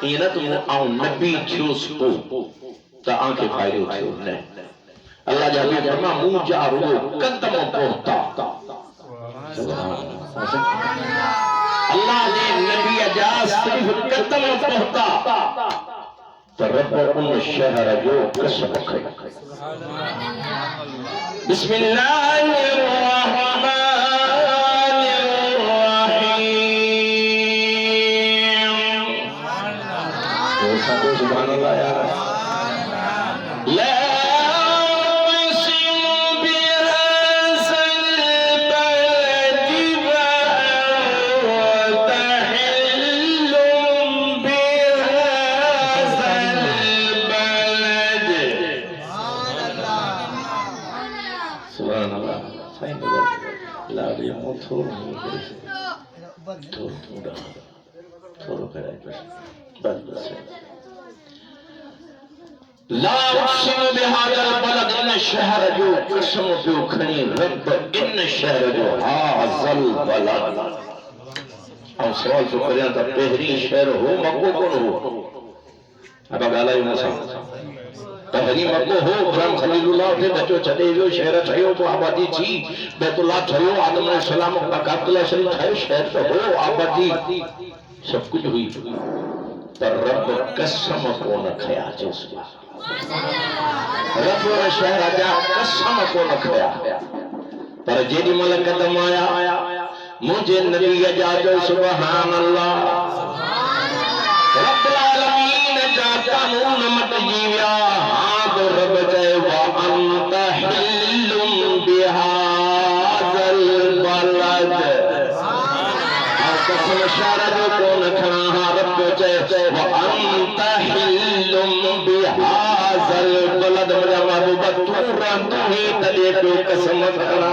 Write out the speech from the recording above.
ये ना तुम आऊं नबी थियोस पो त आंखे फ़ाइदो थियो न अल्लाह जा हबीब फरमा मुंह जा रुगो कदम पहुता अल्लाह ने नबी जा सिर्फ कदम पहुता तो रब उन शहर जो कसम खई बिस्मिल्लाहिर्रहमानिर्रहीम सुभान अल्लाह यार ला शहर जो कसम पियो खणी रब इन शहर जो हाज़ल बलद ऐं सवाल तो करियां त पहिरीं शहर हो मक्को कोन हो अब ॻाल्हायूं असां पहिरीं मक्को हो इब्राहिम खलीलुल्लाह उते बचो छॾे वियो शहर ठहियो पोइ आबादी थी बैतुल्लाह ठहियो आदम अलैहिस्सलाम काबतुल्लाह शरीफ ठहियो शहर त हो आबादी सब कुछ हुई पर रब कसम कोन खया रब शहर जा कसम कोन खया पर जेडी मल कदम आया मुझे नबी जा जो सुभान अल्लाह रब्बुल आलमीन जा कानून मट जीविया हां तो रब चए वा अंत हिल्लुम बिहाज़ल बलद कसम शहर जो कोन खणा हां रब चए वा अंत हिल्लुम बिहाज़ल बलद मुझा महबूबा तू रहंदो ही तले तो कसम खणा